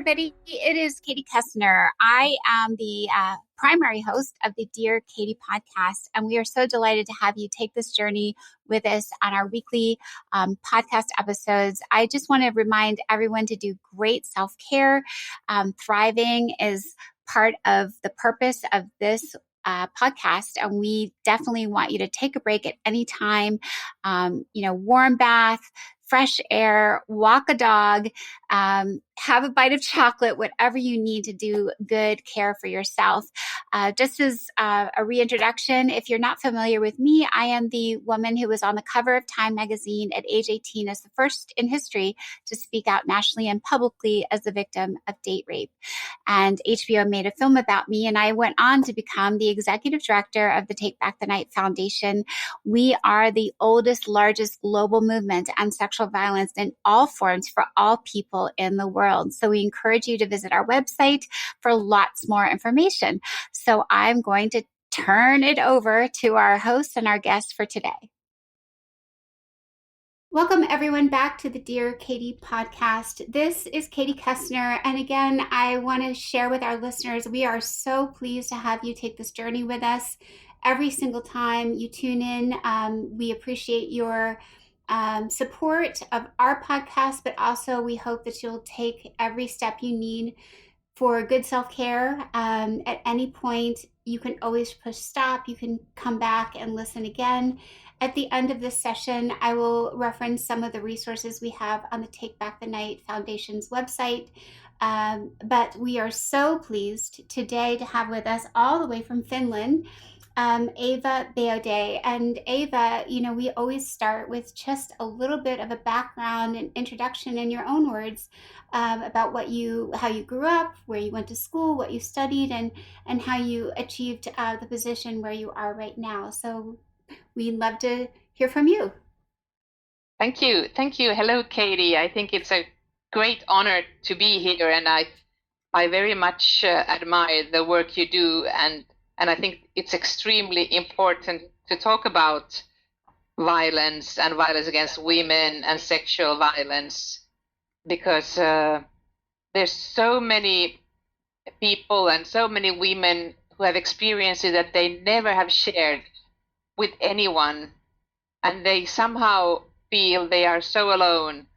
everybody. It is Katie Koestner. I am the primary host of the Dear Katie podcast, and we are so delighted to have you take this journey with us on our weekly podcast episodes. I just want to remind everyone to do great self-care. Thriving is part of the purpose of this podcast, and we definitely want you to take a break at any time. Warm bath, fresh air, walk a dog, have a bite of chocolate, whatever you need to do good care for yourself. Just as a reintroduction, if you're not familiar with me, I am the woman who was on the cover of Time magazine at age 18 as the first in history to speak out nationally and publicly as a victim of date rape. And HBO made a film about me, and I went on to become the executive director of the Take Back the Night Foundation. We are the oldest, largest global movement on sexual violence in all forms for all people in the world. So we encourage you to visit our website for lots more information. So I'm going to turn it over to our host and our guest for today. Welcome everyone back to the Dear Katie podcast. This is Katie Koestner. And again, I want to share with our listeners, we are so pleased to have you take this journey with us every single time you tune in. We appreciate your support of our podcast, but also we hope that you'll take every step you need for good self-care. At any point, you can always push stop. You can come back and listen again. At the end of this session, I will reference some of the resources we have on the Take Back the Night Foundation's website. But we are so pleased today to have with us all the way from Finland, Eva Biaudet. And Eva, we always start with just a little bit of a background and introduction in your own words about how you grew up, where you went to school, what you studied, and how you achieved the position where you are right now. So we'd love to hear from you. Thank you. Hello, Katie. I think it's a great honor to be here, and I very much admire the work you do, and I think it's extremely important to talk about violence and violence against women and sexual violence, because there's so many people and so many women who have experiences that they never have shared with anyone, and they somehow feel they are so alone.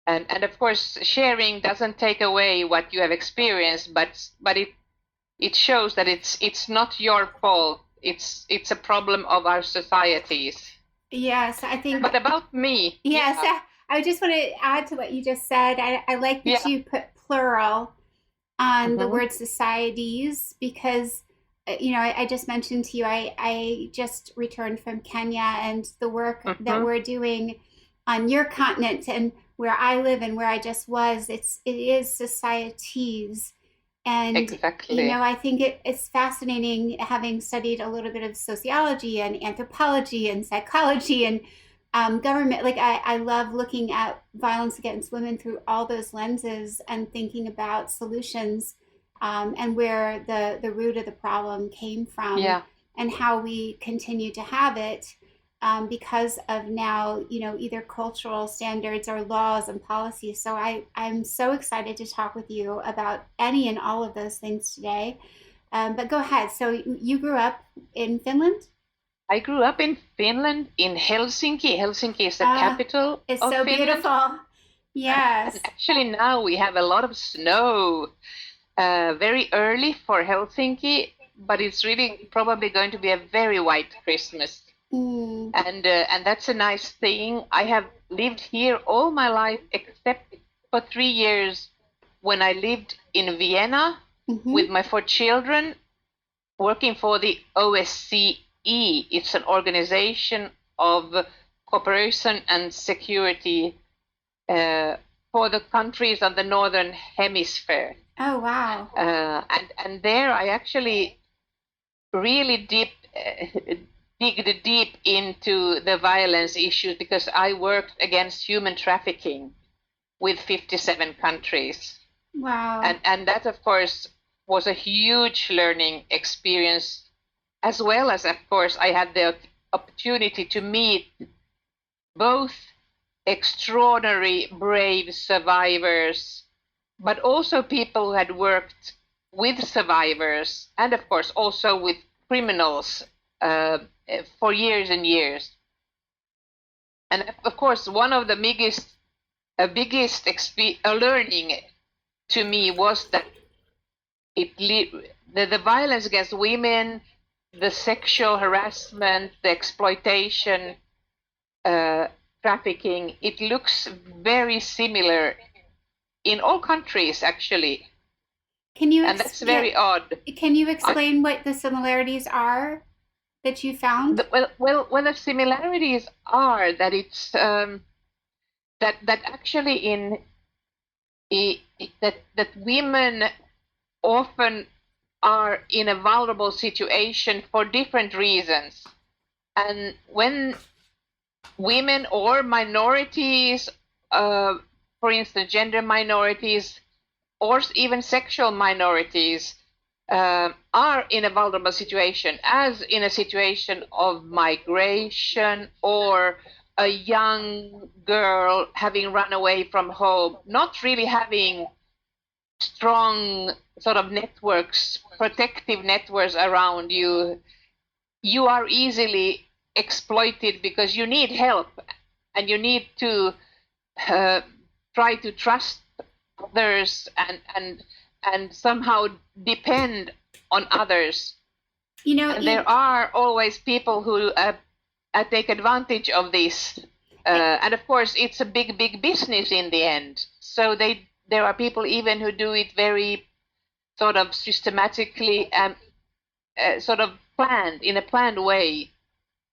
And of course, sharing doesn't take away what you have experienced, but it shows that it's not your fault. It's a problem of our societies. Yes, I think. But about me. Yes, yeah. I just want to add to what you just said. I like that you put plural on the word societies, because I just mentioned to you, I just returned from Kenya, and the work that we're doing on your continent and where I live and where I just was, it is societies. And, exactly. I think it's fascinating, having studied a little bit of sociology and anthropology and psychology and government. Like I love looking at violence against women through all those lenses and thinking about solutions and where the root of the problem came from, and how we continue to have it because of now, either cultural standards or laws and policies. So I'm so excited to talk with you about any and all of those things today. But go ahead. So you grew up in Finland? I grew up in Finland, in Helsinki. Helsinki is the capital it's of so Finland. Beautiful. Yes. And actually, now we have a lot of snow. Very early for Helsinki, but it's really probably going to be a very white Christmas. And that's a nice thing. I have lived here all my life except for 3 years when I lived in Vienna with my 4 children, working for the OSCE. It's an organization of cooperation and security for the countries of the Northern Hemisphere. Oh, wow. And there I actually really digged deep into the violence issues, because I worked against human trafficking with 57 countries. Wow. And that, of course, was a huge learning experience, as well as, of course, I had the opportunity to meet both extraordinary brave survivors, but also people who had worked with survivors and, of course, also with criminals for years and years. And, of course, one of the biggest learning to me was that the violence against women, the sexual harassment, the exploitation, trafficking, it looks very similar in all countries, actually. And that's very odd. Can you explain what the similarities are that you found? Well, the similarities are that it's that actually that women often are in a vulnerable situation for different reasons, and when women or minorities, for instance, gender minorities, or even sexual minorities, are in a vulnerable situation, as in a situation of migration, or a young girl having run away from home, not really having strong sort of networks, protective networks around you, you are easily exploited because you need help and you need to try to trust others and somehow depend on others. And there are always people who take advantage of this, and of course it's a big business in the end. So there are people even who do it very sort of systematically and sort of in a planned way.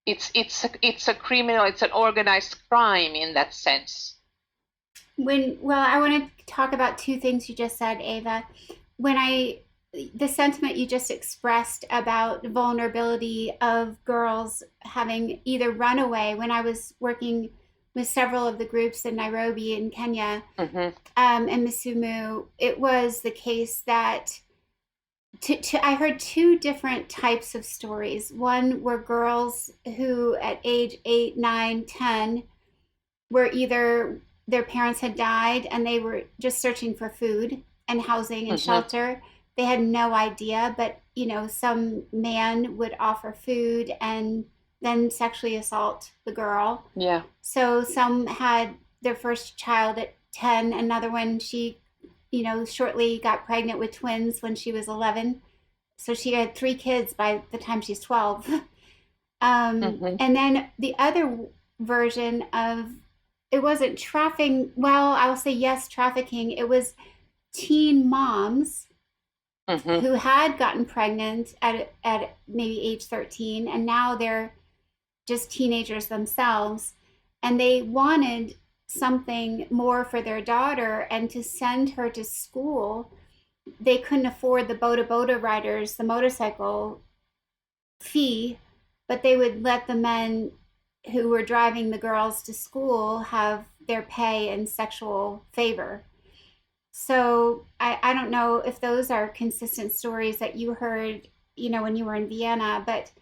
It's a criminal, it's an organized crime in that sense. I want to talk about two things you just said, Eva. The sentiment you just expressed about the vulnerability of girls having either run away, when I was working with several of the groups in Nairobi in Kenya, and Misumu, it was the case that I heard two different types of stories. One were girls who at age 8, 9, 10 were either their parents had died and they were just searching for food and housing and shelter. They had no idea, but some man would offer food and then sexually assault the girl. Yeah. So some had their first child at 10, another one, she shortly got pregnant with twins when she was 11. So she had 3 kids by the time she's 12. And then the other version of, it wasn't trafficking. Well, I'll say yes, trafficking. It was teen moms who had gotten pregnant at maybe age 13, and now they're just teenagers themselves, and they wanted something more for their daughter, and to send her to school, they couldn't afford the boda riders, the motorcycle fee, but they would let the men who were driving the girls to school have their pay and sexual favor. So I don't know if those are consistent stories that you heard, when you were in Vienna, but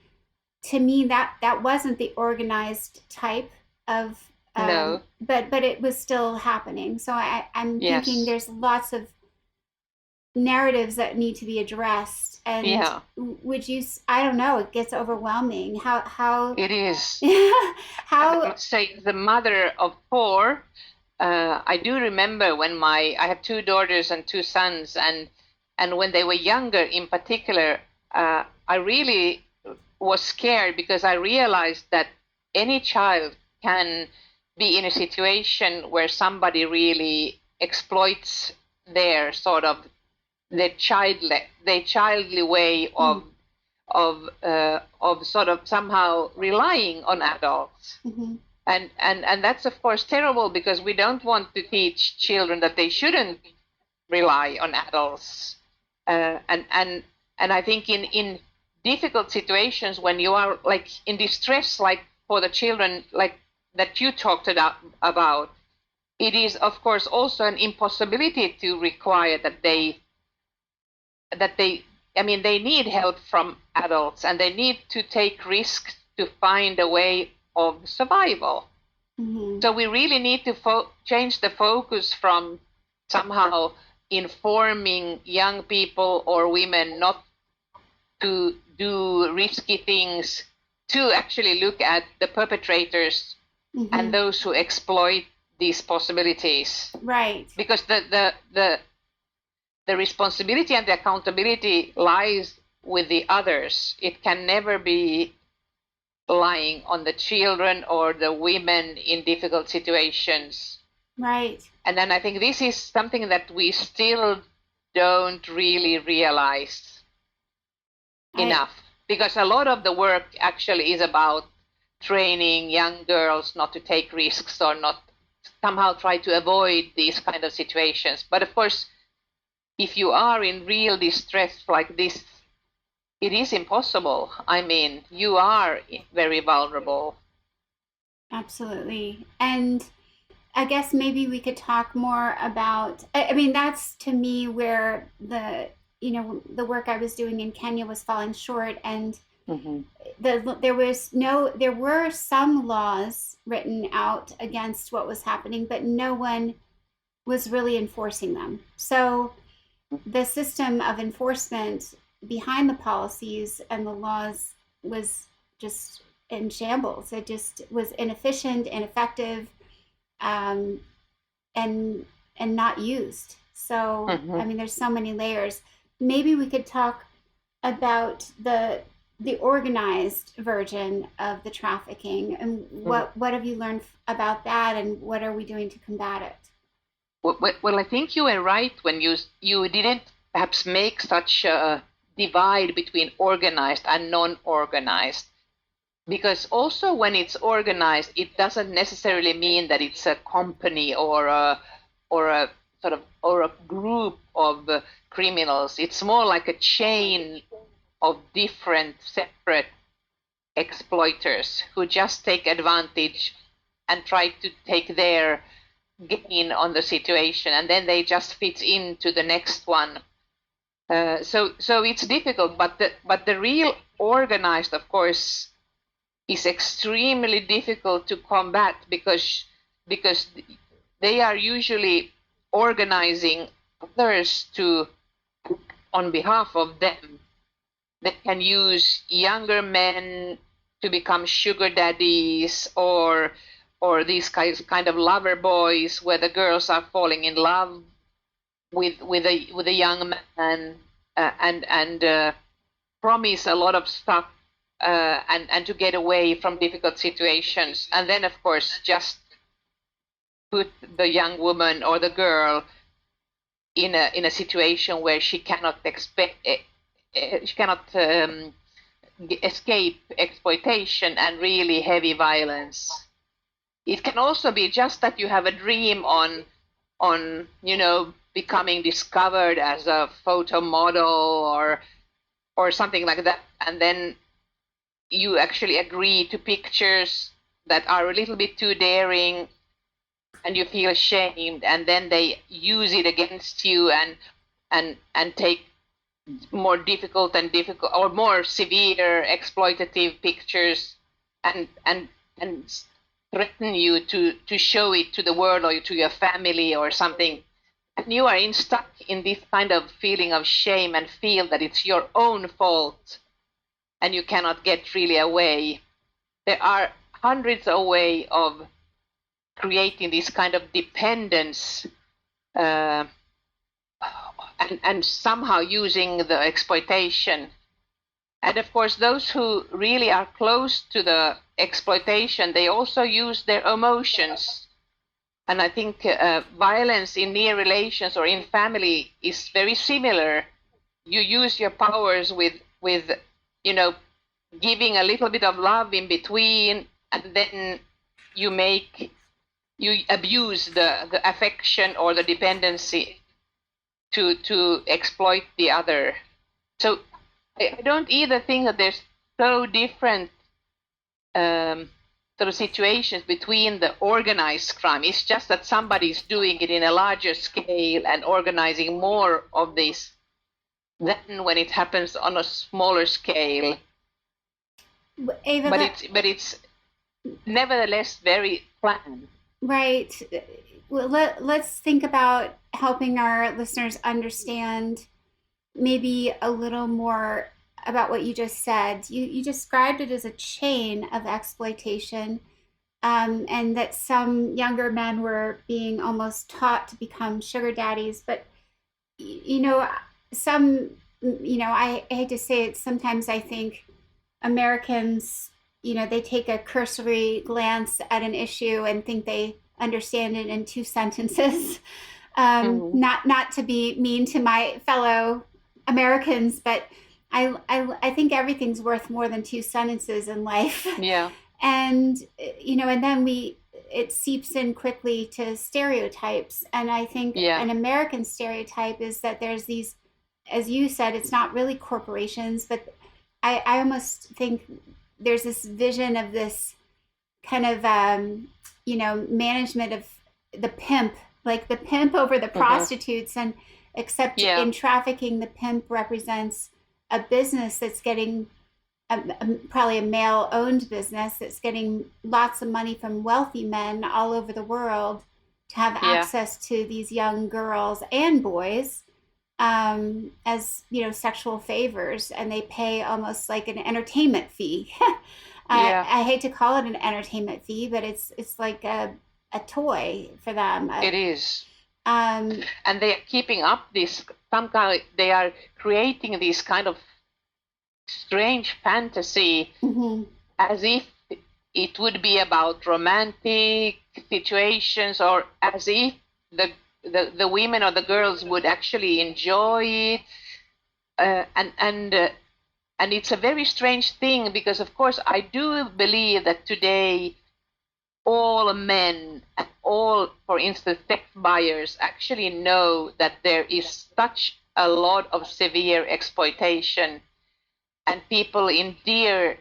to me that wasn't the organized type of no. But it was still happening. So I'm thinking there's lots of narratives that need to be addressed. And I don't know, it gets overwhelming. How it is. How I would say, the mother of 4, I do remember when I have 2 daughters and 2 sons, and when they were younger in particular, I really was scared because I realized that any child can be in a situation where somebody really exploits their sort of their childly way of sort of somehow relying on adults. And that's of course terrible, because we don't want to teach children that they shouldn't rely on adults. And I think in difficult situations, when you are like in distress, like for the children like that you talked about, it is of course also an impossibility to require that they need help from adults, and they need to take risks to find a way of survival. So we really need to change the focus from somehow informing young people or women not to do risky things, to actually look at the perpetrators and those who exploit these possibilities. Right. Because the responsibility and the accountability lies with the others. It can never be lying on the children or the women in difficult situations. Right. And then I think this is something that we still don't really realize enough, because a lot of the work actually is about training young girls not to take risks or not somehow try to avoid these kind of situations. But of course, if you are in real distress like this, it is impossible. I mean, you are very vulnerable. Absolutely. And I guess maybe we could talk more about, I mean, that's to me where the work I was doing in Kenya was falling short. And there were some laws written out against what was happening, but no one was really enforcing them. So the system of enforcement behind the policies and the laws was just in shambles. It just was inefficient, ineffective, and not used. So I mean, there's so many layers. Maybe we could talk about the organized version of the trafficking, and what have you learned about that, and what are we doing to combat it? Well, I think you were right when you didn't perhaps make such a divide between organized and non-organized, because also when it's organized, it doesn't necessarily mean that it's a company or a group of criminals. It's more like a chain of different separate exploiters who just take advantage and try to take their gain on the situation, and then they just fit into the next one. So it's difficult, but the real organized, of course, is extremely difficult to combat, because they are usually organizing others to on behalf of them. They can use younger men to become sugar daddies, or these kind of lover boys where the girls are falling in love with a young man, and promise a lot of stuff, and to get away from difficult situations, and then of course just put the young woman or the girl in a situation where she cannot escape exploitation and really heavy violence. It can also be just that you have a dream on becoming discovered as a photo model or something like that, and then you actually agree to pictures that are a little bit too daring, and you feel ashamed, and then they use it against you and take more difficult or more severe exploitative pictures and threaten you to show it to the world or to your family or something. And you are stuck in this kind of feeling of shame and feel that it's your own fault and you cannot get really away. There are hundreds of ways of creating this kind of dependence, and somehow using the exploitation. And of course, those who really are close to the exploitation, they also use their emotions. And I think violence in near relations or in family is very similar. You use your powers with giving a little bit of love in between, and then you abuse the affection or the dependency to exploit the other. So I don't either think that there's so different sort of situations between the organized crime. It's just that somebody's doing it in a larger scale and organizing more of this than when it happens on a smaller scale. Eva, but it's nevertheless very planned. Right. well, let's think about helping our listeners understand maybe a little more about what you just said. You described it as a chain of exploitation, and that some younger men were being almost taught to become sugar daddies. But you know, some, I hate to say it, sometimes I think Americans, they take a cursory glance at an issue and think they understand it in two sentences. Mhm. Not to be mean to my fellow Americans, but I think everything's worth more than two sentences in life. Yeah, And and then it seeps in quickly to stereotypes. And I think yeah, an American stereotype is that there's these, as you said, it's not really corporations, but I almost think there's this vision of this kind of management of the pimp, like the pimp over the hmm, prostitutes. And except yeah, in trafficking, the pimp represents a business that's getting probably a male owned business that's getting lots of money from wealthy men all over the world to have yeah, access to these young girls and boys, as sexual favors, and they pay almost like an entertainment fee. yeah. I hate to call it an entertainment fee, but it's like a toy for them. It is, Um, and they are keeping up this some kind. They are creating this kind of strange fantasy mhm. as if it would be about romantic situations, or as if the women or the girls would actually enjoy it, uh, and and uh, and it's a very strange thing, because of course I do believe that today all men and all, for instance, sex buyers actually know that there is such a lot of severe exploitation and people in dear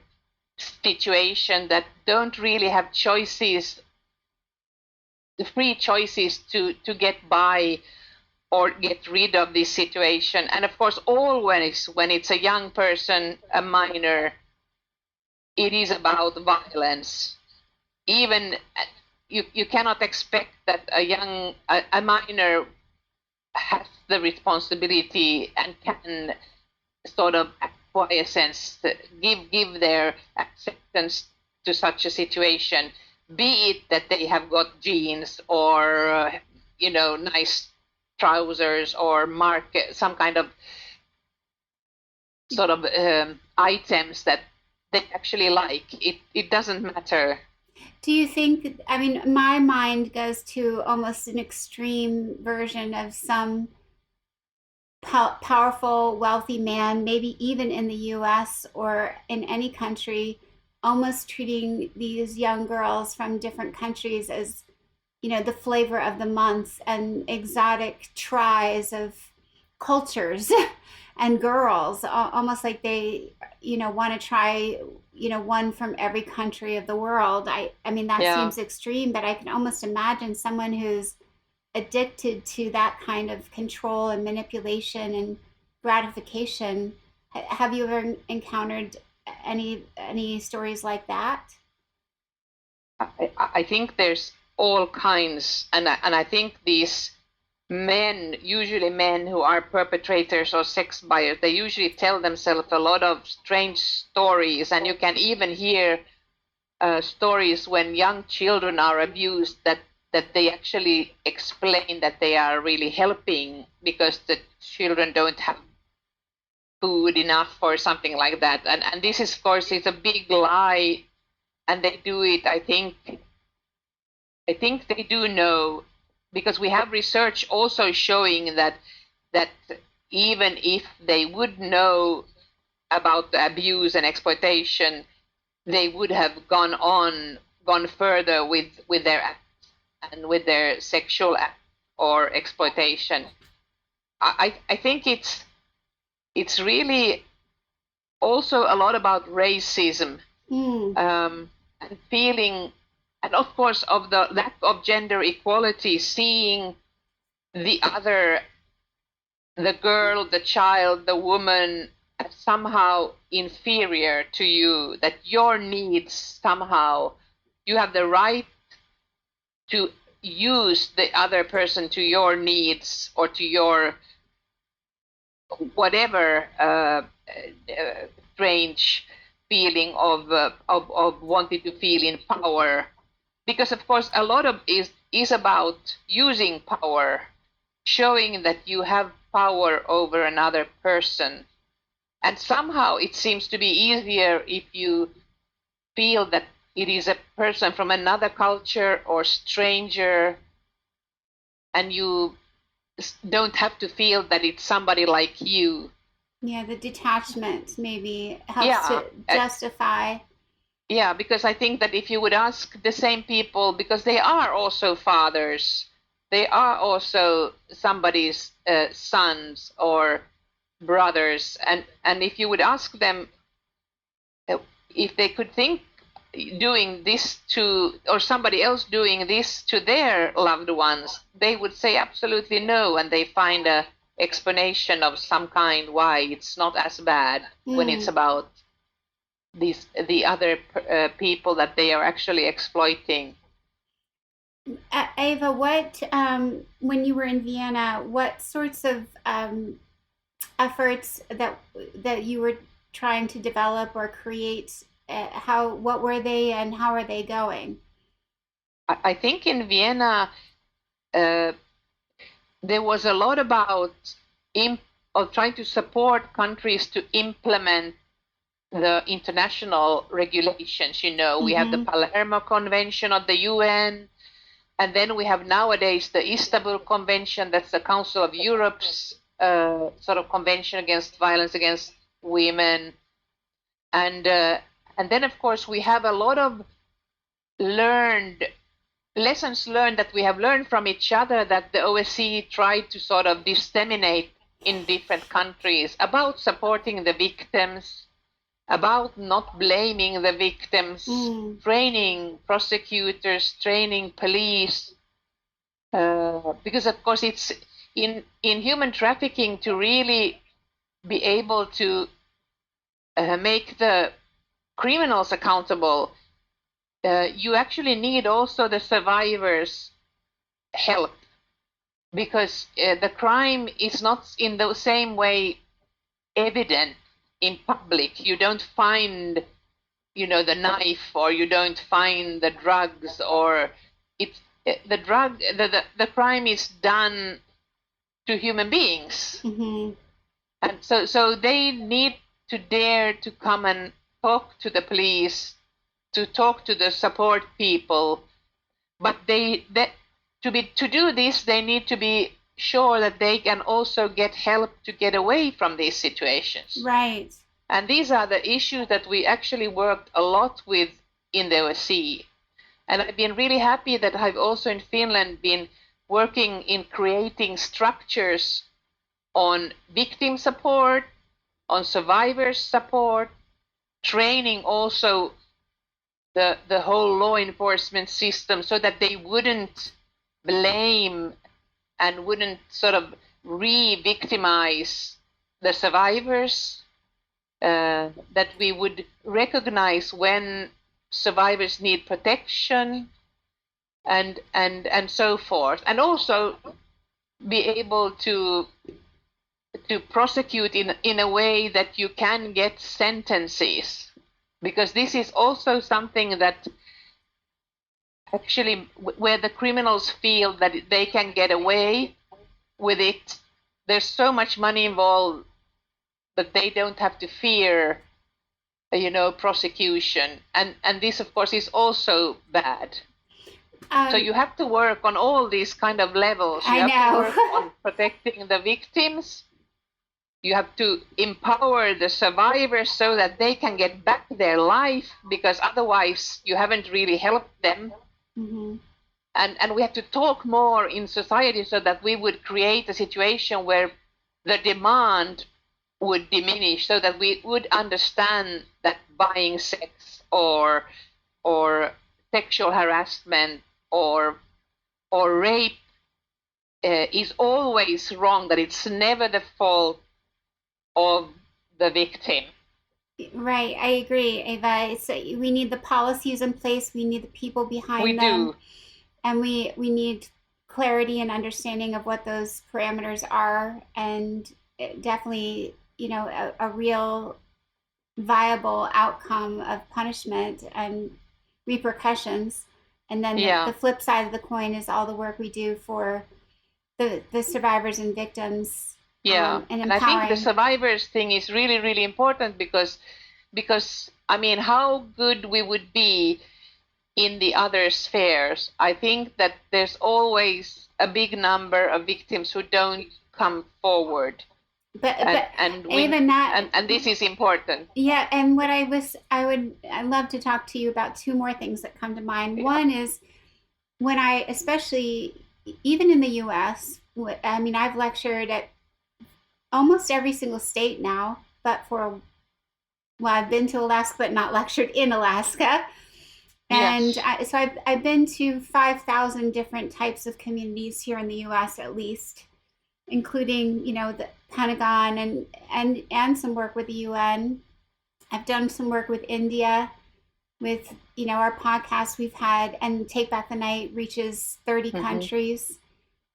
situation that don't really have choices, the free choices to get by or get rid of this situation. And of course, always when it's a young person, a minor, it is about violence. Even you cannot expect that a minor has the responsibility and can sort of acquiescence, give their acceptance to such a situation, be it that they have got jeans or nice trousers or some kind of sort of items that they actually like. It doesn't matter. Do you think, I mean, my mind goes to almost an extreme version of some powerful, wealthy man, maybe even in the US or in any country, almost treating these young girls from different countries as, the flavor of the month and exotic tries of cultures and girls, almost like they, want to try, one from every country of the world. I mean, that Yeah. seems extreme, but I can almost imagine someone who's addicted to that kind of control and manipulation and gratification. Have you ever encountered any stories like that? I think there's all kinds, and I think these men, usually men who are perpetrators or sex buyers, they usually tell themselves a lot of strange stories, and you can even hear stories when young children are abused that they actually explain that they are really helping because the children don't have food enough or something like that. And this is, of course, is a big lie, and they do it. I think they do know, because we have research also showing that even if they would know about the abuse and exploitation, they would have gone further with their acts and with their sexual act or exploitation. I think it's really also a lot about racism, Mm. and feeling, and of course of the lack of gender equality, seeing the other, the girl, the child, the woman, as somehow inferior to you, that your needs somehow, you have the right to use the other person to your needs or to your whatever strange feeling of wanting to feel in power, because of course a lot of is about using power, showing that you have power over another person, and somehow it seems to be easier if you feel that it is a person from another culture or stranger, and you don't have to feel that it's somebody like you. Yeah, the detachment maybe helps to justify. Yeah, because I think that if you would ask the same people, because they are also fathers, they are also somebody's sons or brothers, and if you would ask them if they could think doing this to, or somebody else doing this to their loved ones, they would say absolutely no, and they find a explanation of some kind why it's not as bad when it's about the other people that they are actually exploiting. Eva, what when you were in Vienna, what sorts of efforts that you were trying to develop or create? What were they, and how are they going? I think in Vienna there was a lot about of trying to support countries to implement the international regulations. We have the Palermo Convention of the UN, and then we have nowadays the Istanbul Convention, that's the Council of Europe's sort of convention against violence against women. And then, of course, we have a lot of lessons learned that we have learned from each other that the OSCE tried to sort of disseminate in different countries about supporting the victims, about not blaming the victims, training prosecutors, training police, because of course it's in human trafficking, to really be able to make the criminals accountable, you actually need also the survivors' help, because the crime is not in the same way evident in public. You don't find, the knife, or you don't find the drugs, or it's the crime is done to human beings, and so they need to dare to come and talk to the police, to talk to the support people, but to do this, they need to be sure that they can also get help to get away from these situations. Right. And these are the issues that we actually worked a lot with in the OSCE. And I've been really happy that I've also in Finland been working in creating structures on victim support, on survivors support, training also the whole law enforcement system, so that they wouldn't blame and wouldn't sort of re-victimize the survivors, that we would recognize when survivors need protection, and so forth, and also be able to prosecute in a way that you can get sentences, because this is also something that actually, where the criminals feel that they can get away with it, there's so much money involved that they don't have to fear, prosecution. And this, of course, is also bad. So you have to work on all these kind of levels. You have to work on protecting the victims. You have to empower the survivors so that they can get back their life, because otherwise you haven't really helped them. And we have to talk more in society so that we would create a situation where the demand would diminish, so that we would understand that buying sex or sexual harassment or rape is always wrong, that it's never the fault of the victim. Right, I agree, Eva. We need the policies in place. We need the people behind them. We do. and we need clarity and understanding of what those parameters are, and definitely, a real viable outcome of punishment and repercussions. And then the flip side of the coin is all the work we do for the survivors and victims. And empowering. I think the survivors thing is really, really important because I mean, how good we would be in the other spheres. I think that there's always a big number of victims who don't come forward. And this is important. Yeah, and what I'd love to talk to you about two more things that come to mind. One is when especially even in the US, I mean, I've lectured at almost every single state now, but I've been to Alaska, but not lectured in Alaska. And yes. So I've been to 5,000 different types of communities here in the US, at least, including, the Pentagon and some work with the UN. I've done some work with India, with, our podcast we've had, and Take Back the Night reaches 30 countries.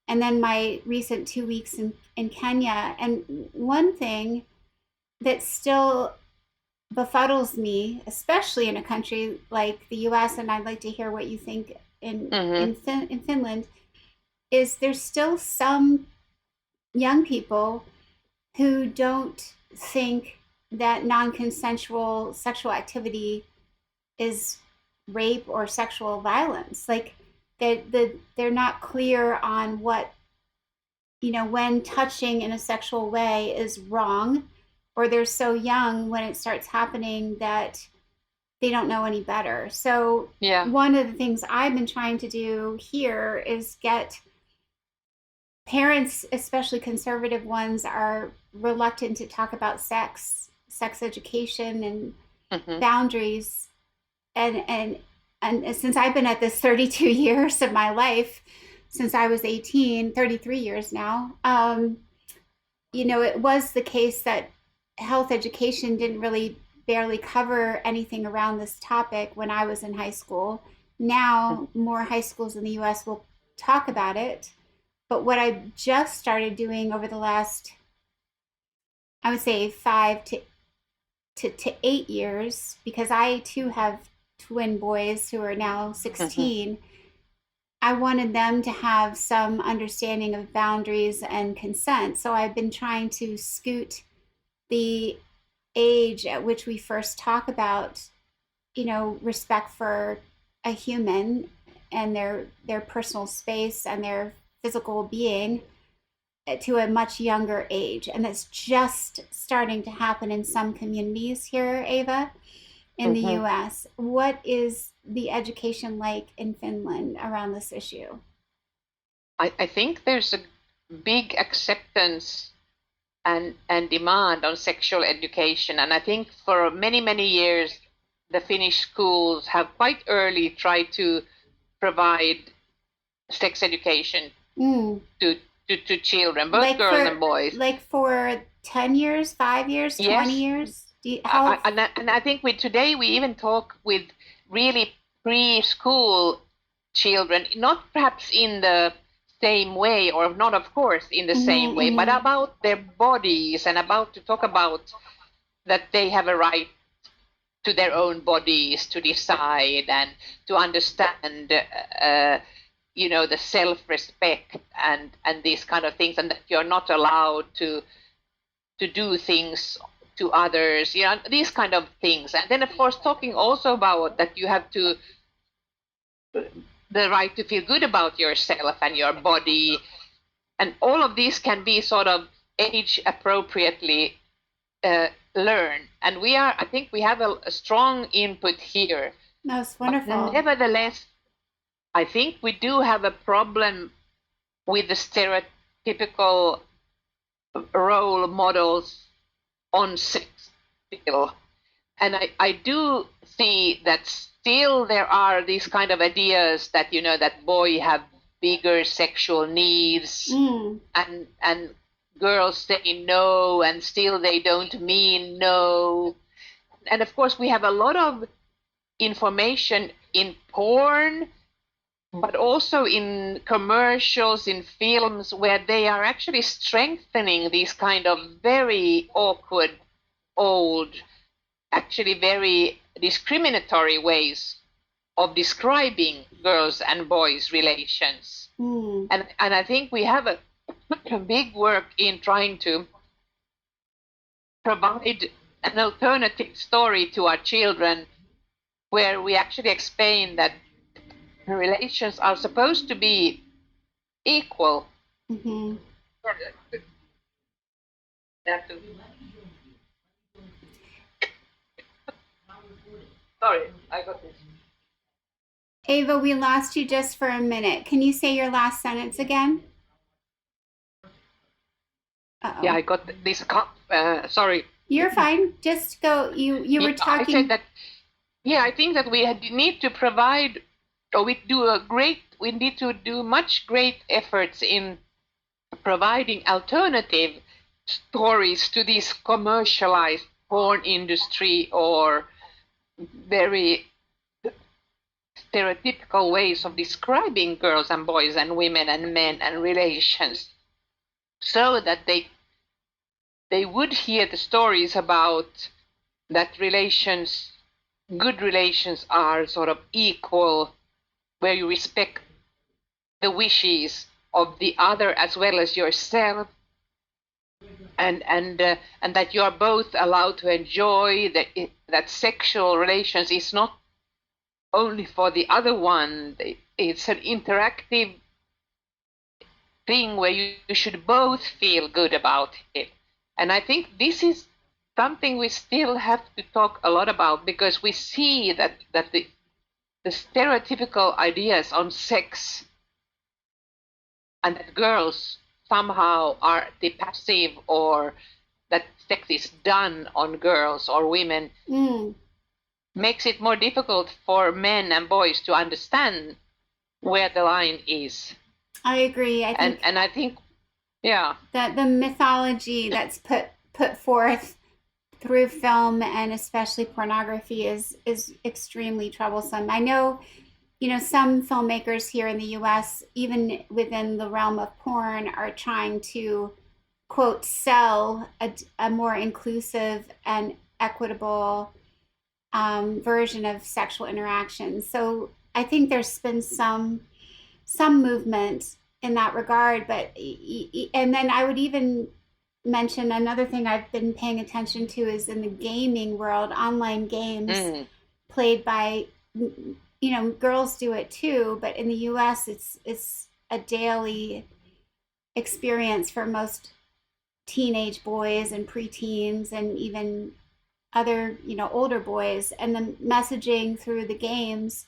And then my recent 2 weeks in Kenya. And one thing that still befuddles me, especially in a country like the US, and I'd like to hear what you think in Finland, is there's still some young people who don't think that non-consensual sexual activity is rape or sexual violence. Like they're not clear on what, when touching in a sexual way is wrong, or they're so young when it starts happening that they don't know any better. So one of the things I've been trying to do here is get parents, especially conservative ones, are reluctant to talk about sex education and boundaries. And since I've been at this 32 years of my life, since I was 18, 33 years now, it was the case that health education didn't really barely cover anything around this topic when I was in high school. Now, more high schools in the US will talk about it. But what I just started doing over the last, I would say 5 to 8 years, because I too have twin boys who are now 16, I wanted them to have some understanding of boundaries and consent. So I've been trying to scoot the age at which we first talk about, respect for a human and their personal space and their physical being to a much younger age. And that's just starting to happen in some communities here, Eva, in the US. What is the education like in Finland around this issue? I think there's a big acceptance and demand on sexual education. And I think for many, many years, the Finnish schools have quite early tried to provide sex education to children, both girls and boys. Like for 10 years, 5 years, 20 years? And I think today we even talk with really preschool children, not perhaps in the same way, or not, of course, in the same way, but about their bodies and about to talk about that they have a right to their own bodies to decide and to understand, the self-respect and these kind of things, and that you're not allowed to do things to others, these kind of things. And then, of course, talking also about that you have the right to feel good about yourself and your body, and all of these can be sort of age appropriately learned. And I think we have a strong input here. That's wonderful. But nevertheless, I think we do have a problem with the stereotypical role models on sex still. And I do see that still there are these kind of ideas that, that boys have bigger sexual needs and girls say no, and still they don't mean no. And of course, we have a lot of information in porn but also in commercials, in films, where they are actually strengthening these kind of very awkward, old, actually very discriminatory ways of describing girls and boys' relations. And I think we have a big work in trying to provide an alternative story to our children, where we actually explain that relations are supposed to be equal. Sorry, I got this. Eva, we lost you just for a minute. Can you say your last sentence again? Uh-oh. Yeah, I got this. Sorry. You're fine. Just go. You were talking. I said that. Yeah, I think that we need to provide, or we need to do much great efforts in providing alternative stories to this commercialized porn industry or very stereotypical ways of describing girls and boys and women and men and relations, so that they would hear the stories about that good relations are sort of equal, where you respect the wishes of the other as well as yourself, and that you are both allowed to enjoy that sexual relations is not only for the other one. It's an interactive thing where you should both feel good about it. And I think this is something we still have to talk a lot about, because we see that the stereotypical ideas on sex, and that girls somehow are the passive, or that sex is done on girls or women, makes it more difficult for men and boys to understand where the line is. I agree. And I think, yeah, that the mythology that's put forth through film and especially pornography is extremely troublesome. I know, some filmmakers here in the US, even within the realm of porn, are trying to, quote, sell a more inclusive and equitable version of sexual interactions. So I think there's been some movement in that regard. And then I would even mention another thing I've been paying attention to is in the gaming world, online games played by, girls do it too, but in the US it's a daily experience for most teenage boys and preteens and even other, older boys. And the messaging through the games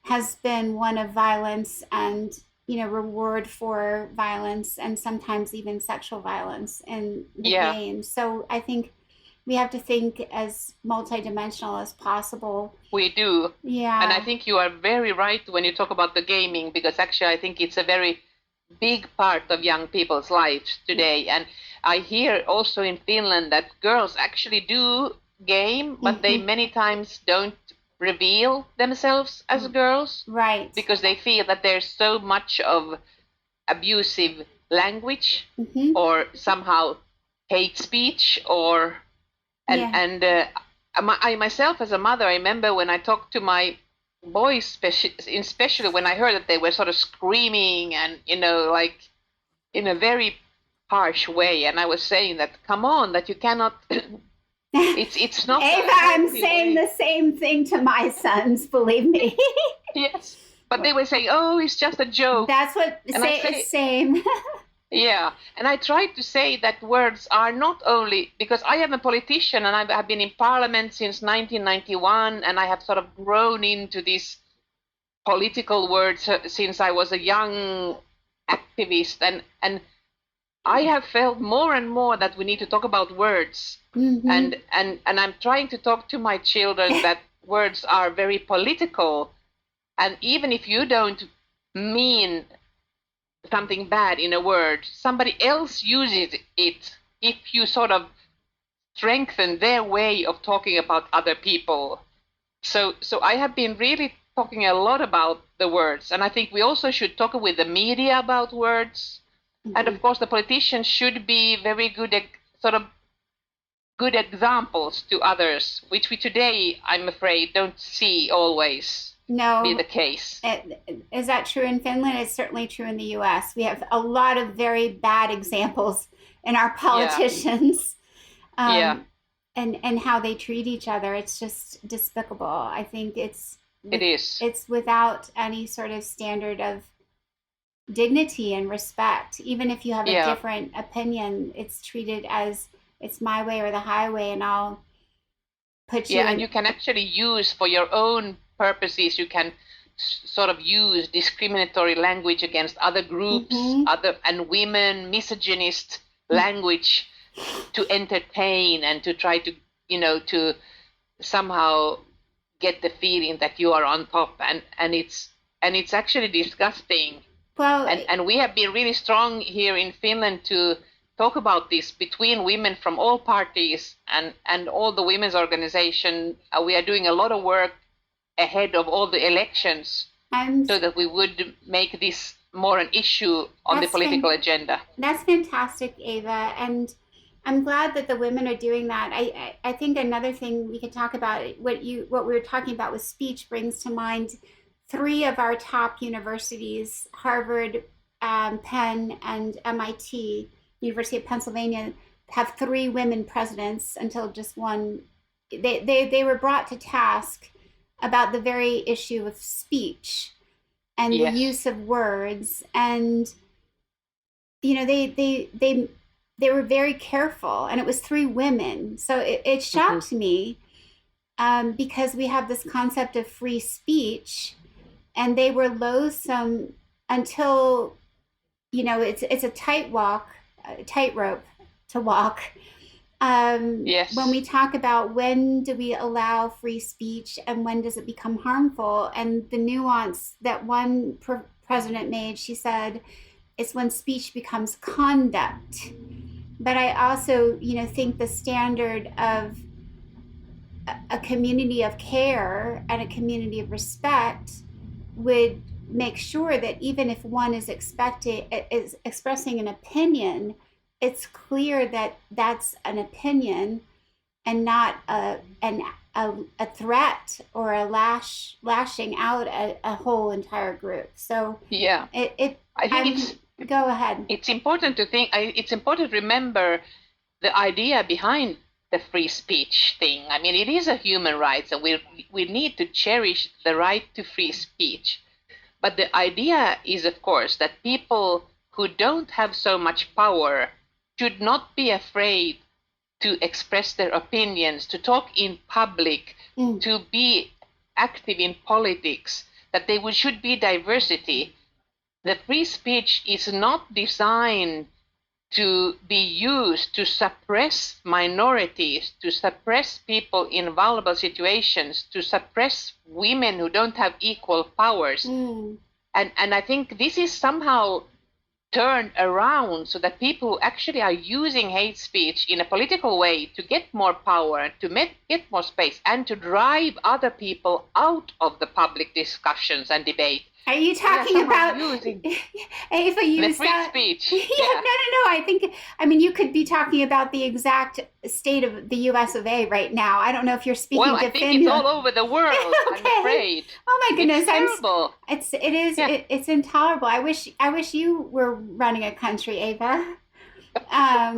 has been one of violence and, reward for violence, and sometimes even sexual violence in the game. So I think we have to think as multidimensional as possible. We do. Yeah. And I think you are very right when you talk about the gaming, because actually I think it's a very big part of young people's lives today. And I hear also in Finland that girls actually do game, but they many times don't reveal themselves as girls, right? Because they feel that there's so much of abusive language or somehow hate speech, I myself as a mother, I remember when I talked to my boys, especially when I heard that they were sort of screaming and like in a very harsh way, and I was saying that, come on, that you cannot. It's not. Eva, I'm saying the same thing to my sons, believe me. Yes, but they were saying, "Oh, it's just a joke." That's what same. Yeah, and I tried to say that words are not only, because I am a politician and I have been in parliament since 1991, and I have sort of grown into these political words since I was a young activist, and I have felt more and more that we need to talk about words, and I'm trying to talk to my children that words are very political, and even if you don't mean something bad in a word, somebody else uses it if you sort of strengthen their way of talking about other people. So I have been really talking a lot about the words, and I think we also should talk with the media about words. And of course, the politicians should be very good at sort of good examples to others, which we today, I'm afraid, don't see always be the case. Is that true in Finland? It's certainly true in the US. We have a lot of very bad examples in our politicians. And how they treat each other. It's just despicable. I think it is. It's without any sort of standard of dignity and respect. Even if you have a different opinion, it's treated as it's my way or the highway, and I'll put you. And you can actually use for your own purposes. You can sort of use discriminatory language against other groups, and women, misogynist language to entertain and to try to, to somehow get the feeling that you are on top, and it's actually disgusting. Well, and we have been really strong here in Finland to talk about this between women from all parties and all the women's organization. We are doing a lot of work ahead of all the elections so that we would make this more an issue on the political agenda. That's fantastic, Eva, and I'm glad that the women are doing that. I think another thing we could talk about, what we were talking about with speech brings to mind 3 of our top universities, Harvard, Penn, and MIT, University of Pennsylvania, have 3 women presidents until just one. They were brought to task about the very issue of speech and the use of words, and they were very careful, and it was 3 women. So it shocked me because we have this concept of free speech, and they were loathsome until, it's a tightrope to walk. When we talk about when do we allow free speech and when does it become harmful, and the nuance that one president made, she said, it's when speech becomes conduct. But I also, think the standard of a community of care and a community of respect would make sure that even if one is expressing an opinion, it's clear that that's an opinion and not a threat or a lashing out a whole entire group. So go ahead. It's important to think. It's important to remember the idea behind the free speech thing. I mean, it is a human right, and we need to cherish the right to free speech. But the idea is, of course, that people who don't have so much power should not be afraid to express their opinions, to talk in public, to be active in politics, that should be diversity. The free speech is not designed to be used to suppress minorities, to suppress people in vulnerable situations, to suppress women who don't have equal powers. And I think this is somehow turned around so that people who actually are using hate speech in a political way to get more power, to get more space, and to drive other people out of the public discussions and debate. Are you talking about Eva used the free speech? No. You could be talking about the exact state of the U.S. of A. right now. I don't know if you're speaking to Finland. Well, I think it's all over the world. Okay. I'm afraid. Oh my goodness, it's terrible. It's intolerable. I wish you were running a country, Eva. I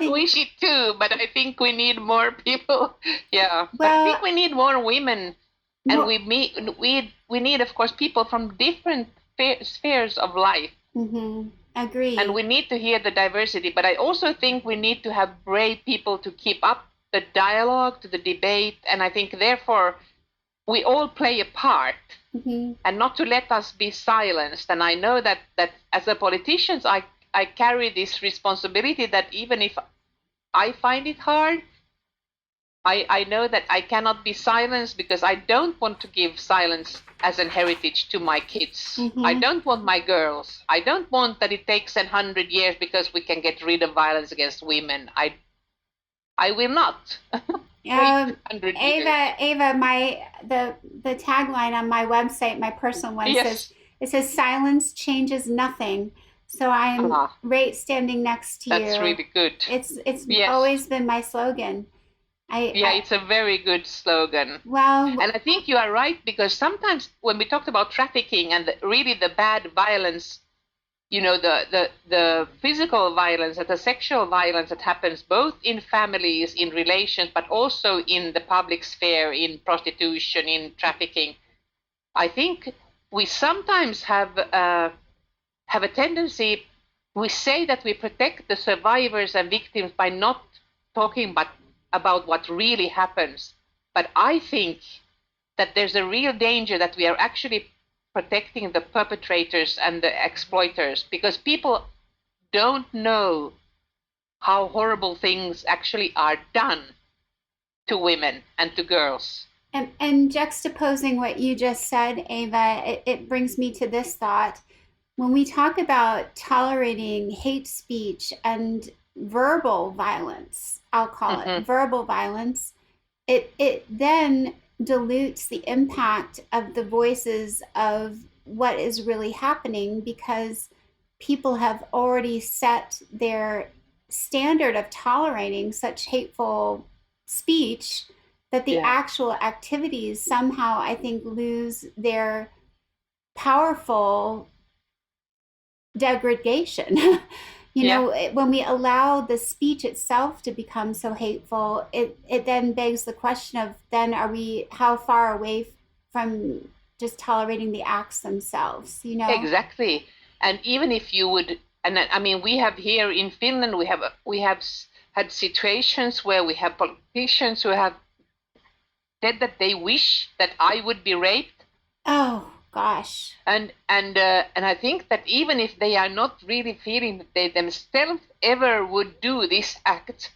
wish it too, but I think we need more people. Yeah, well, I think we need more women. And we need, of course, people from different spheres of life. Agree. And we need to hear the diversity. But I also think we need to have brave people to keep up the dialogue, to the debate. And I think, therefore, we all play a part and not to let us be silenced. And I know that as a politician, I carry this responsibility that even if I find it hard, I know that I cannot be silenced because I don't want to give silence as an heritage to my kids. I don't want my girls. I don't want that it takes 100 years because we can get rid of violence against women. I will not wait 100 years. Eva, the tagline on my website, my personal one, Yes. says silence changes nothing. So I'm Ah, right standing next to that's you. really good. It's Yes. always been my slogan. Yeah, it's a very good slogan. Well, And I think you are right, because sometimes when we talked about trafficking and really the bad violence, the physical violence and the sexual violence that happens both in families, in relations, but also in the public sphere, in prostitution, in trafficking, I think we sometimes have a tendency. We say that we protect the survivors and victims by not talking about what really happens. But I think that there's a real danger that we are actually protecting the perpetrators and the exploiters, because people don't know how horrible things actually are done to women and to girls. and juxtaposing what you just said, Ava, it brings me to this thought. When we talk about tolerating hate speech and verbal violence, I'll call it verbal violence, it then dilutes the impact of the voices of what is really happening, because people have already set their standard of tolerating such hateful speech that the actual activities somehow, I think, lose their powerful degradation. When we allow the speech itself to become so hateful, it then begs the question of, then are we, how far away from just tolerating the acts themselves, Exactly. And even if you would, and I mean, we have here in Finland, we have had situations where we have politicians who have said that they wish that I would be raped. Oh gosh. And I think that even if they are not really feeling that they themselves ever would do this act,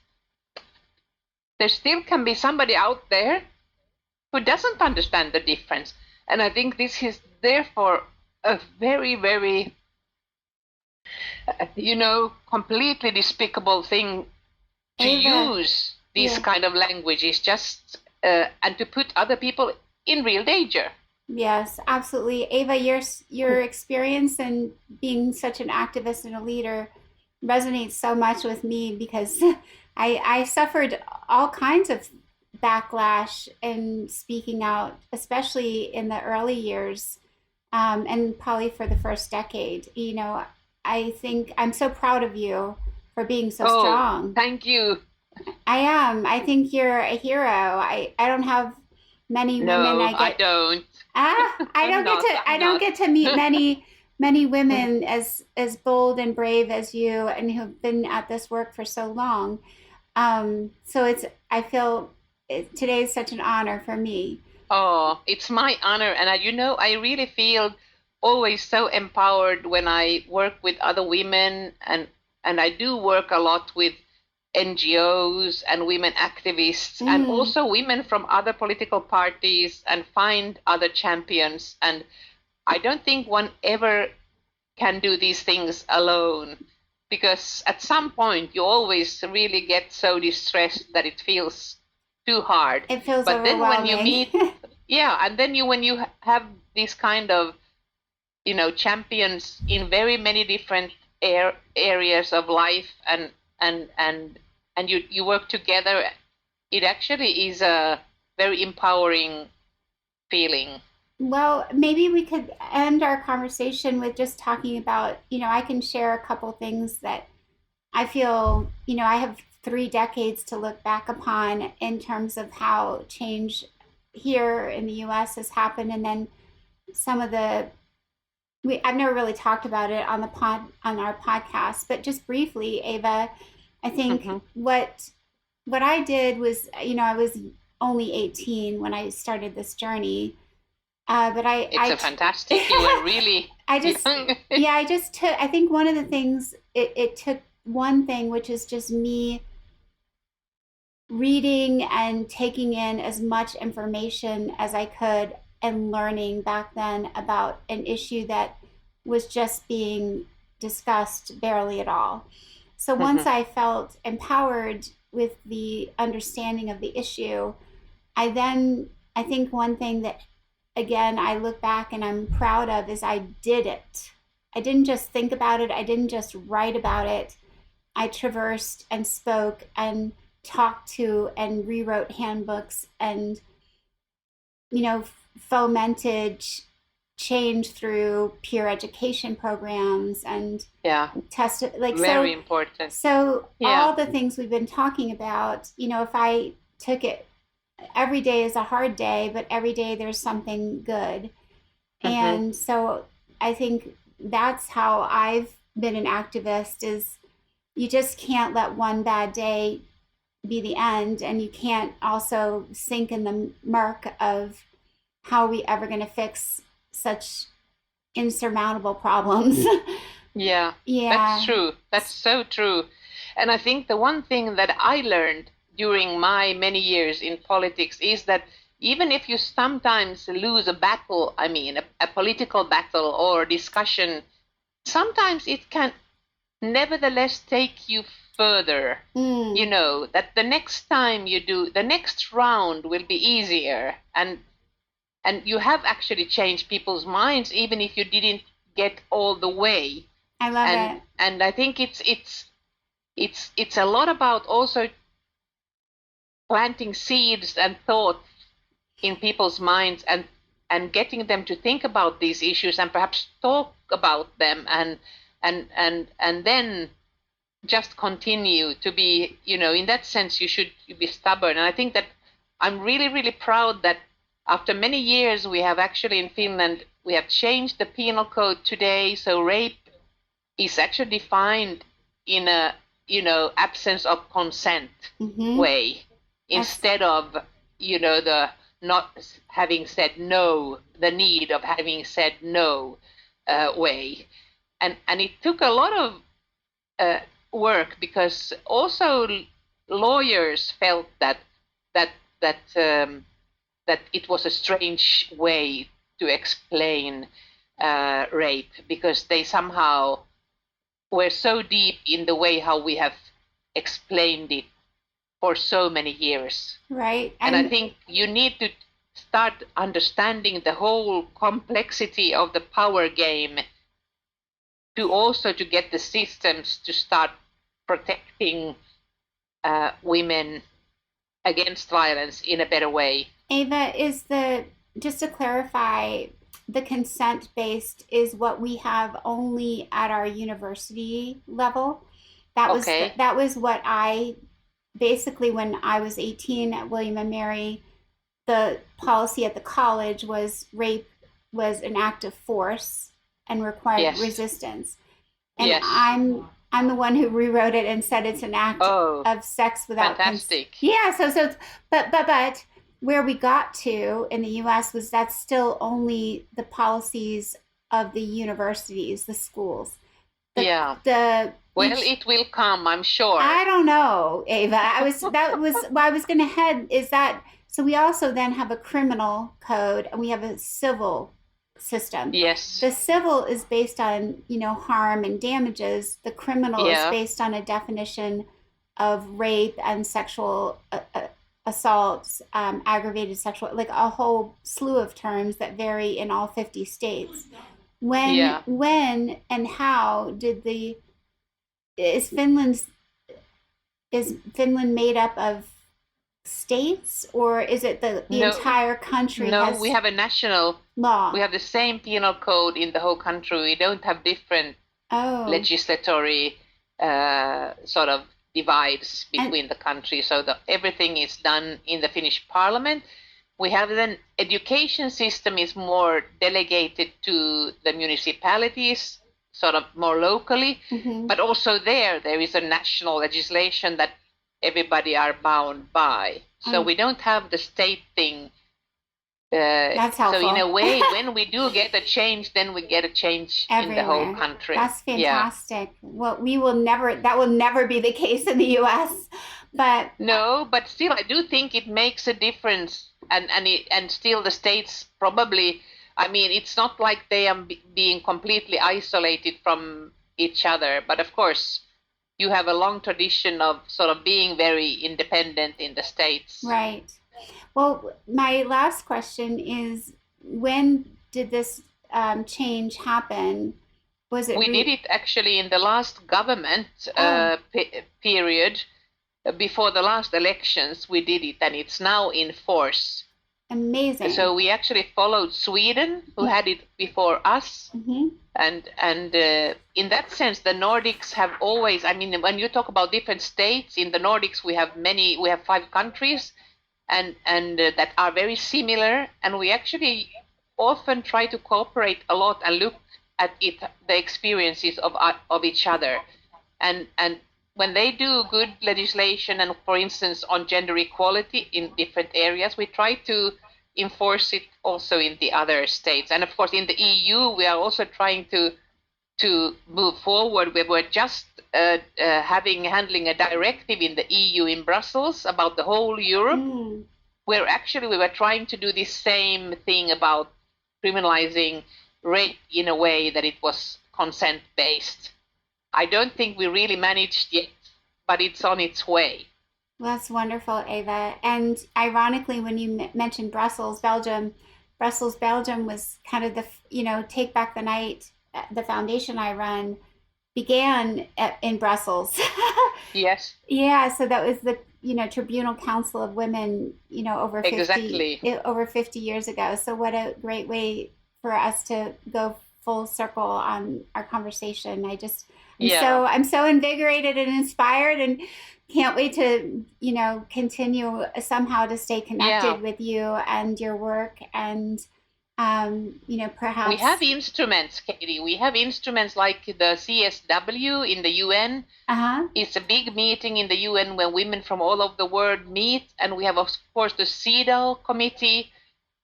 there still can be somebody out there who doesn't understand the difference. And I think this is therefore a very, very, completely despicable thing to use this kind of language, is just and to put other people in real danger. Yes, absolutely. Ava, your experience in being such an activist and a leader resonates so much with me, because I suffered all kinds of backlash in speaking out, especially in the early years, and probably for the first decade. I think I'm so proud of you for being so strong. Thank you. I am. I think you're a hero. I don't have many women. I don't. I don't get to meet many women as bold and brave as you, and who've been at this work for so long. So I feel today is such an honor for me. Oh, it's my honor. And I really feel always so empowered when I work with other women, and I do work a lot with NGOs and women activists, and also women from other political parties, and find other champions. And I don't think one ever can do these things alone, because at some point you always really get so distressed that it feels too hard. It feels but then when you meet and then when you have these kind of champions in very many different areas of life, and you work together, it actually is a very empowering feeling. Well, maybe we could end our conversation with just talking about, I can share a couple things that I feel, I have 3 decades to look back upon in terms of how change here in the US has happened. And then some of I've never really talked about it on our podcast, but just briefly, Ava, I think what I did was, I was only 18 when I started this journey. But it's fantastic. You were really I just took, I think one of the things, it took one thing, which is just me reading and taking in as much information as I could, and learning back then about an issue that was just being discussed barely at all. So once I felt empowered with the understanding of the issue, I think one thing that, again, I look back and I'm proud of is I did it. I didn't just think about it, I didn't just write about it. I traversed and spoke and talked to and rewrote handbooks and, you know, fomented change through peer education programs and tested, like, very important. So all the things we've been talking about, you know, if I took it, every day is a hard day, but every day there's something good. And so I think that's how I've been an activist, is you just can't let one bad day be the end, and you can't also sink in the murk of how are we ever going to fix such insurmountable problems. Yeah, that's true. That's so true. And I think the one thing that I learned during my many years in politics is that even if you sometimes lose a battle, I mean, a political battle or discussion, sometimes it can nevertheless take you further. You know, that the next time you do, the next round will be easier. And you have actually changed people's minds, even if you didn't get all the way. I love it. And I think it's a lot about also planting seeds and thoughts in people's minds and getting them to think about these issues and perhaps talk about them and then just continue to be, you know, in that sense, you should be stubborn. And I think that I'm really, really proud that after many years, we have actually in Finland, we have changed the penal code today. So rape is actually defined in a, you know, absence of consent way, instead of, you know, the not having said no, the need of having said no way. And it took a lot of work, because also lawyers felt that it was a strange way to explain rape, because they somehow were so deep in the way how we have explained it for so many years. Right. And I think you need to start understanding the whole complexity of the power game to also to get the systems to start protecting women against violence in a better way. Eva, just to clarify, the consent-based is what we have only at our university level. That was what I, basically when I was 18 at William and Mary, the policy at the college was rape was an act of force and required resistance. And I'm the one who rewrote it and said it's an act of sex without fantastic. But where we got to in the US was that's still only the policies of the universities, the schools. It will come, I'm sure. I don't know, Eva. I was going to head is that, so we also then have a criminal code and we have a civil system. Yes. The civil is based on, you know, harm and damages. The criminal is based on a definition of rape and sexual assaults, aggravated sexual, like a whole slew of terms that vary in all 50 states. When and how did is Finland made up of states, or is it the entire country? No, we have a national law. We have the same penal code in the whole country. We don't have different legislatory sort of divides between the country. So everything is done in the Finnish parliament. We have then education system is more delegated to the municipalities, sort of more locally, but also there is a national legislation that everybody are bound by. So we don't have the state thing. That's helpful. So in a way, when we do get a change, then we get a change everywhere in the whole country. That's fantastic. Well, that will never be the case in the US. But no, but still, I do think it makes a difference, and still the states probably. I mean, it's not like they are being completely isolated from each other, but of course, you have a long tradition of sort of being very independent in the States. Right. Well, my last question is, when did this change happen? Was it We did it actually in the last government period. Before the last elections, we did it, and it's now in force. Amazing. So we actually followed Sweden, who had it before us. Mm-hmm. And in that sense, the Nordics have always, I mean, when you talk about different states, in the Nordics, we have 5 countries and that are very similar. And we actually often try to cooperate a lot and look at the experiences of each other. And when they do good legislation, and for instance, on gender equality in different areas, we try to enforce it also in the other states. And of course, in the EU, we are also trying to move forward. We were just handling a directive in the EU in Brussels about the whole Europe, where actually we were trying to do the same thing about criminalizing rape in a way that it was consent-based. I don't think we really managed yet, but it's on its way. Well, that's wonderful, Eva. And ironically, when you mentioned Brussels, Belgium was kind of the, Take Back the Night, the foundation I run, began in Brussels. Yes. Yeah, so that was the, Tribunal Council of Women, over 50 years ago. So what a great way for us to go full circle on our conversation. I'm so invigorated and inspired, and can't wait to, continue somehow to stay connected with you and your work. And, perhaps we have instruments, Katie. We have instruments like the CSW in the UN. It's a big meeting in the UN when women from all over the world meet. And we have, of course, the CEDAW committee.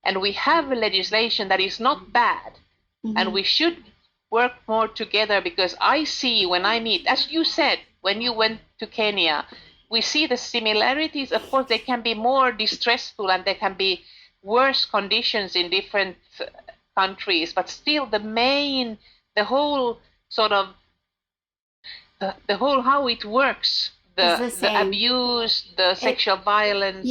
And we have a legislation that is not bad. And we should work more together, because I see when I meet, as you said, when you went to Kenya, we see the similarities. Of course, they can be more distressful and there can be worse conditions in different countries, but still the whole sort of, the whole how it works, the abuse, the sexual violence,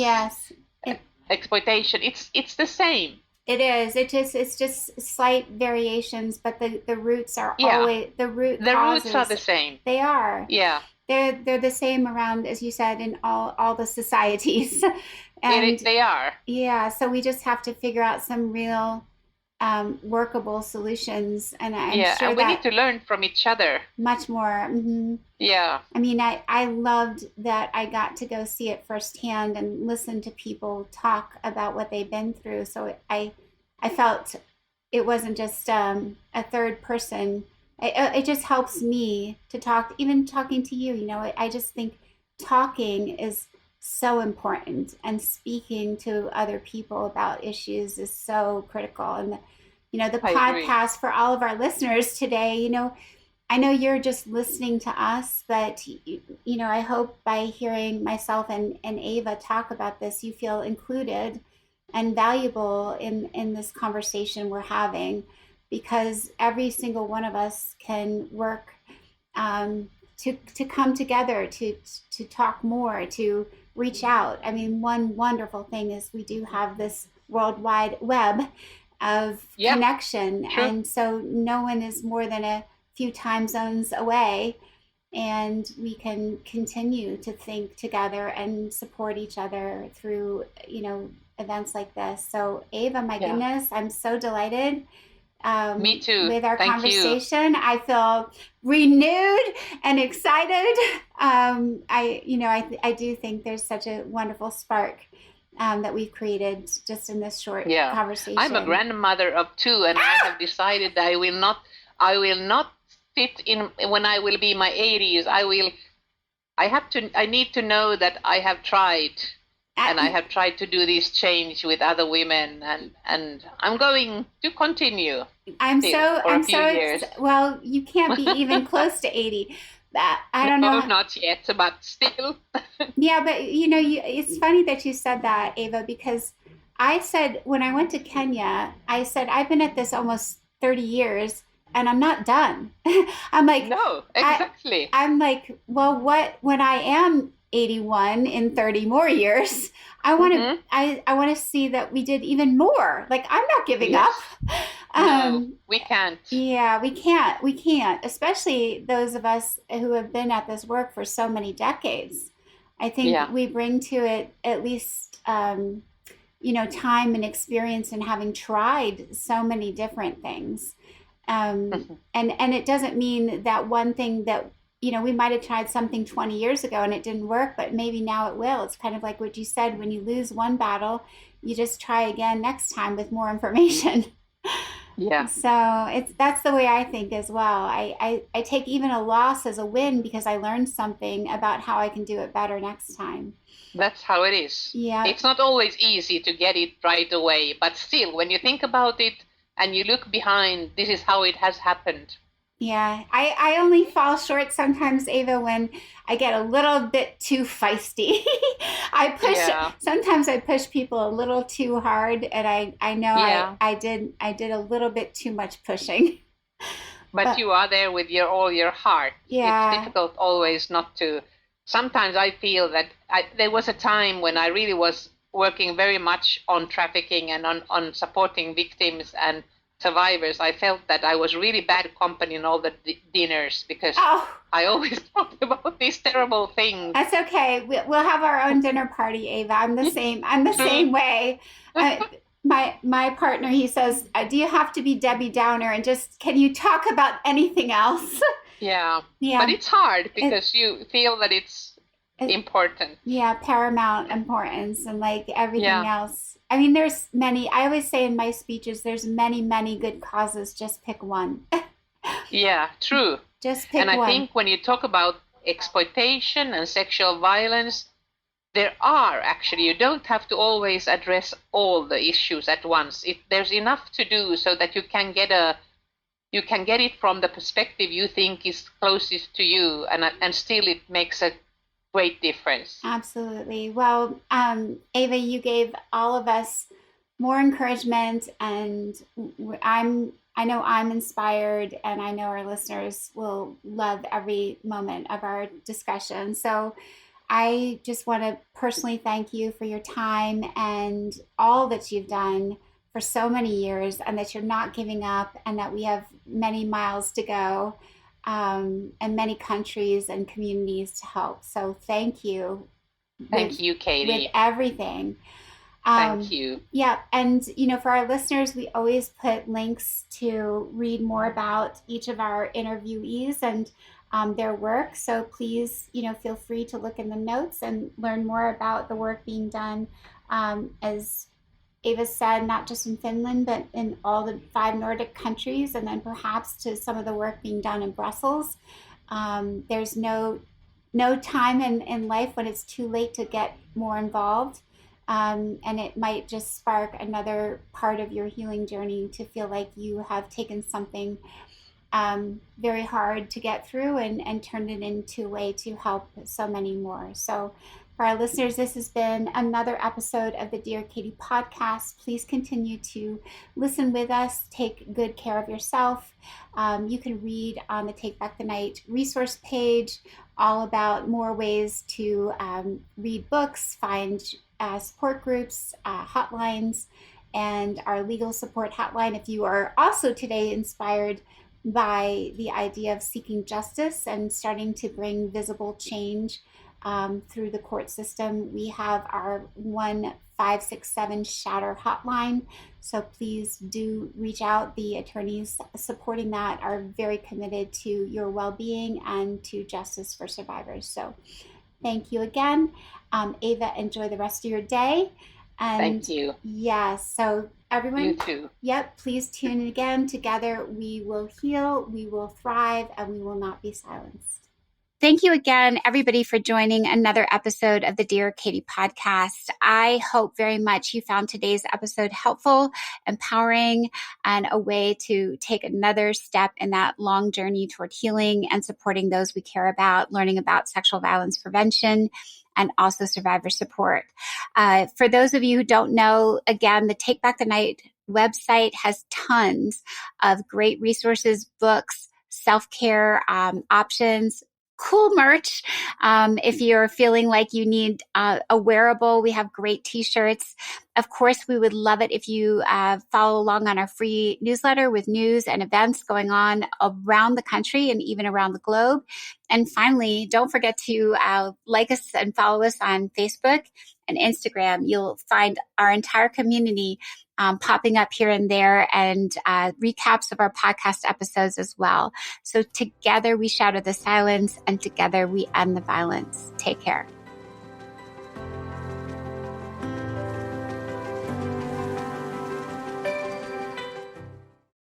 exploitation, it's the same. It is. It's just slight variations, but the roots are always the roots are the same. They are. Yeah. They're the same around, as you said, in all the societies. And they are. Yeah. So we just have to figure out some real workable solutions, and I'm sure and we need to learn from each other much more. Mm-hmm. Yeah. I mean, I loved that I got to go see it firsthand and listen to people talk about what they've been through. So I felt it wasn't just a third person. It just helps me to talk, even talking to you. I just think talking is so important, and speaking to other people about issues is so critical. And the podcast for all of our listeners today, I know you're just listening to us, but I hope by hearing myself and Eva talk about this, you feel included and valuable in this conversation we're having, because every single one of us can work to come together, to talk more, to reach out. I mean, one wonderful thing is we do have this worldwide web of connection. True. And so no one is more than a few time zones away, and we can continue to think together and support each other through, events like this. So Eva, my goodness, I'm so delighted. Me too. With our Thank conversation, you. I feel renewed and excited. I do think there's such a wonderful spark that we've created just in this short conversation. I'm a grandmother of 2, and I have decided that I will not fit in when I will be in my 80s. I need to know that I have tried. And I have tried to do this change with other women, and I'm going to continue. Well, you can't be even close to 80. I don't know. No, not yet, but still. Yeah, but it's funny that you said that, Eva, because I said when I went to Kenya, I said I've been at this almost 30 years, and I'm not done. I'm like, No, exactly. I'm like, well, what, when I am 81 in 30 more years, Mm-hmm. I want to see that we did even more. Like, I'm not giving up. Yes. No, we can't. Yeah, we can't, especially those of us who have been at this work for so many decades. I think Yeah. we bring to it at least, time and experience and having tried so many different things. And it doesn't mean that one thing that, we might have tried something 20 years ago and it didn't work, but maybe now it will. It's kind of like what you said, when you lose one battle, you just try again next time with more information. Yeah. So that's the way I think as well. I take even a loss as a win because I learned something about how I can do it better next time. That's how it is. Yeah. It's not always easy to get it right away, but still, when you think about it and you look behind, this is how it has happened. Yeah, I only fall short sometimes, Ava, when I get a little bit too feisty. Yeah. Sometimes I push people a little too hard, and I know Yeah. I did a little bit too much pushing. But But you are there with all your heart. It's yeah, difficult always not to. Sometimes I feel that there was a time when I really was working very much on trafficking and on supporting victims and survivors. I felt that I was really bad company in all the dinners because oh, I always talked about these terrible things. that's okay. We'll have our own dinner party, Ava. I'm the same. I'm the same way. Uh, my partner, he says, "Do you have to be Debbie Downer and just can you talk about anything else?" Yeah, but Yeah, it's hard it, because you feel that it's it important. yeah, paramount importance and like everything Yeah, else. I mean, there's many. I always say in my speeches, there's many good causes. Just pick one. yeah, true. Just And pick I one. think when you talk about exploitation and sexual violence, there are actually, you don't have to always address all the issues at once. There's enough to do so that you can get it from the perspective you think is closest to you, and still it makes a great difference. Absolutely. Well, Ava, you gave all of us more encouragement, and I know I'm inspired, and I know our listeners will love every moment of our discussion. So I just want to personally thank you for your time and all that you've done for so many years, and that you're not giving up, and that we have many miles to go, and many countries and communities to help. So thank you Thank with you, Katie. everything. Thank Um, you. yeah, and for our listeners, we always put links to read more about each of our interviewees and their work. So please, feel free to look in the notes and learn more about the work being done. As Ava said, not just in Finland, but in all the 5 Nordic countries, and then perhaps to some of the work being done in Brussels. There's no time in life when it's too late to get more involved. And it might just spark another part of your healing journey to feel like you have taken something very hard to get through and turned it into a way to help so many more. So, for our listeners, this has been another episode of the Dear Katie podcast. Please continue to listen with us. Take good care of yourself. You can read on the Take Back the Night resource page all about more ways to read books, find support groups, hotlines, and our legal support hotline. If you are also today inspired by the idea of seeking justice and starting to bring visible change through the court system, we have our 1567 Shatter hotline. So please do reach out. The attorneys supporting that are very committed to your well being and to justice for survivors. So thank you again. Ava, enjoy the rest of your day. And Thank you. yes, so everyone, You too. yep, please tune in again. Together we will heal, we will thrive, and we will not be silenced. Thank you again, everybody, for joining another episode of the Dear Katie podcast. I hope very much you found today's episode helpful, empowering, and a way to take another step in that long journey toward healing and supporting those we care about, learning about sexual violence prevention, and also survivor support. For those of you who don't know, again, the Take Back the Night website has tons of great resources, books, self-care options, cool merch. If you're feeling like you need a wearable, we have great t-shirts. Of course, we would love it if you follow along on our free newsletter with news and events going on around the country and even around the globe. And finally, don't forget to like us and follow us on Facebook and Instagram. You'll find our entire community popping up here and there, and recaps of our podcast episodes as well. So together we shatter the silence, and together we end the violence. Take care.